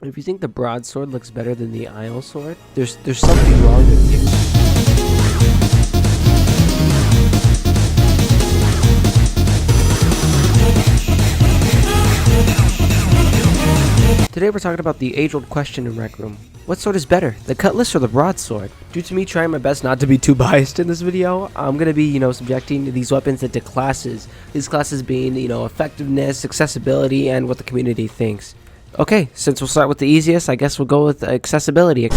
If you think the broadsword looks better than the aisle sword, there's something wrong with you. Today we're talking about the age-old question in RecRoom. What sword is better, the Cutlass or the Broadsword? Due to me trying my best not to be too biased in this video, I'm going to be, subjecting these weapons into classes. These classes being, effectiveness, accessibility, and what the community thinks. Okay, since we'll start with the easiest, I guess we'll go with accessibility.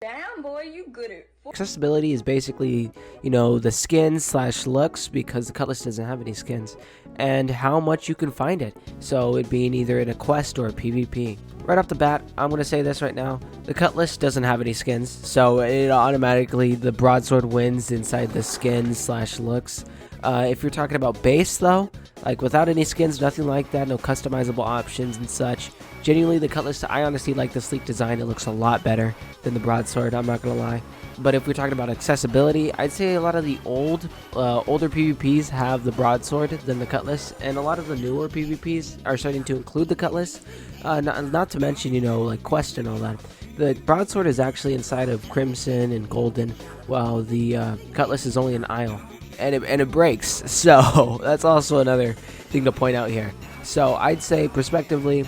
Damn, boy, you good at. Accessibility is basically, the skins / looks, because the Cutlass doesn't have any skins, and how much you can find it. So it being either in a quest or a PvP. Right off the bat, I'm going to say this right now. The Cutlass doesn't have any skins, so it automatically, the Broadsword wins inside the skins / looks. If you're talking about base though, like without any skins, nothing like that, no customizable options and such, genuinely the Cutlass, I honestly like the sleek design. It looks a lot better than the Broadsword, I'm not gonna lie. But if we're talking about accessibility, I'd say a lot of the older PvPs have the Broadsword than the Cutlass, and a lot of the newer PvPs are starting to include the Cutlass. Not to mention, like Quest and all that. The Broadsword is actually inside of Crimson and Golden, while the Cutlass is only an Isle. And it breaks, so that's also another thing to point out here. So I'd say, prospectively,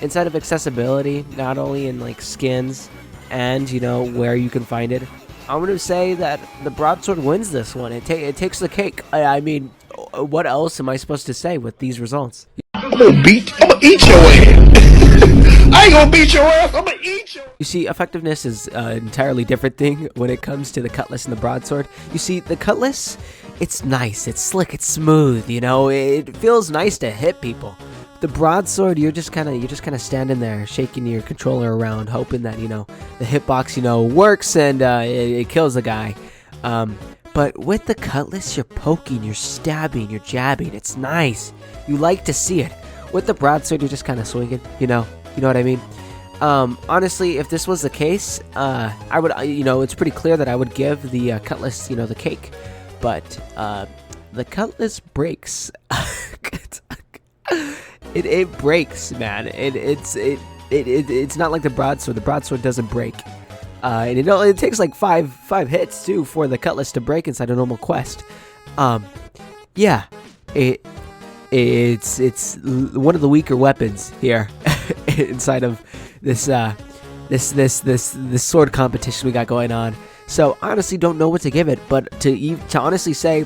inside of accessibility, not only in like skins and where you can find it, I'm gonna say that the Broadsword wins this one. It takes the cake. I mean, what else am I supposed to say with these results? I'm gonna eat your ass. I ain't gonna beat your ass, I'm gonna eat your ass. You see, effectiveness is an entirely different thing when it comes to the Cutlass and the Broadsword. You see, the Cutlass, it's nice, it's slick, it's smooth, it feels nice to hit people. The Broadsword, you're just kind of standing there, shaking your controller around, hoping that, the hitbox, works and it kills the guy. But with the Cutlass, you're poking, you're stabbing, you're jabbing. It's nice. You like to see it. With the Broadsword, you're just kind of swinging, You know what I mean? Honestly, if this was the case, I would, it's pretty clear that I would give the Cutlass, the cake. But the Cutlass breaks. It breaks, man. It's not like the Broadsword. The Broadsword doesn't break. And it takes like five hits too for the Cutlass to break inside a normal quest. Yeah, it's one of the weaker weapons here inside of this sword competition we got going on. So honestly, don't know what to give it, but to honestly say,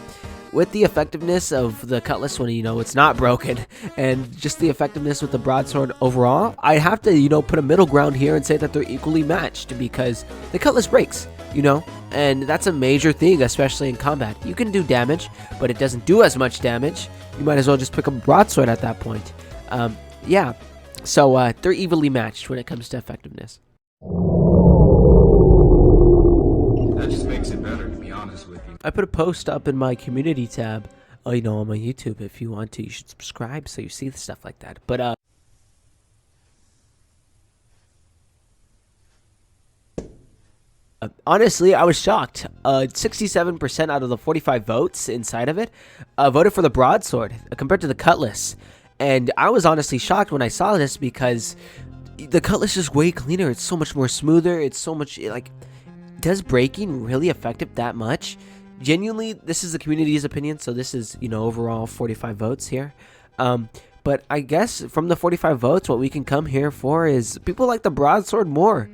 with the effectiveness of the Cutlass when it's not broken, and just the effectiveness with the Broadsword overall, I have to put a middle ground here and say that they're equally matched, because the Cutlass breaks, and that's a major thing, especially in combat. You can do damage, but it doesn't do as much damage. You might as well just pick up a Broadsword at that point. Yeah, so they're evenly matched when it comes to effectiveness. That just makes it better, to be honest with you. I put a post up in my community tab, on my YouTube. If you want to, you should subscribe so you see the stuff like that. But honestly, I was shocked. 67% out of the 45 votes inside of it voted for the Broadsword compared to the Cutlass. And I was honestly shocked when I saw this, because the Cutlass is way cleaner. It's so much more smoother. It's so much, does breaking really affect it that much? Genuinely, this is the community's opinion, so this is, overall 45 votes here. But I guess from the 45 votes, what we can come here for is people like the Broadsword more.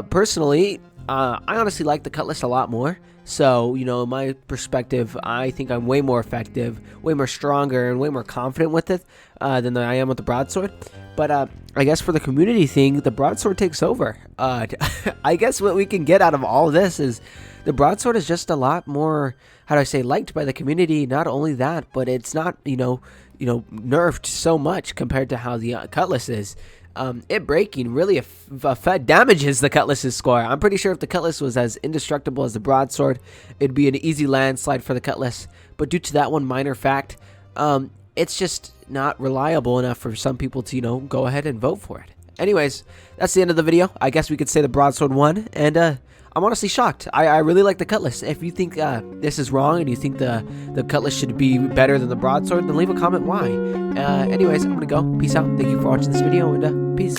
Personally, I honestly like the Cutlass a lot more. So, in my perspective, I think I'm way more effective, way more stronger, and way more confident with it than I am with the Broadsword. But I guess for the community thing, the Broadsword takes over. I guess what we can get out of all of this is the Broadsword is just a lot more, how do I say, liked by the community. Not only that, but it's not, nerfed so much compared to how the Cutlass is. It breaking really damages the Cutlass's score. I'm pretty sure if the Cutlass was as indestructible as the Broadsword, it'd be an easy landslide for the Cutlass. But due to that one minor fact, it's just not reliable enough for some people to, go ahead and vote for it. Anyways, that's the end of the video. I guess we could say the Broadsword won, and I'm honestly shocked. I really like the Cutlass. If you think this is wrong and you think the Cutlass should be better than the Broadsword, then leave a comment why. Anyways, I'm gonna go. Peace out. Thank you for watching this video, and peace.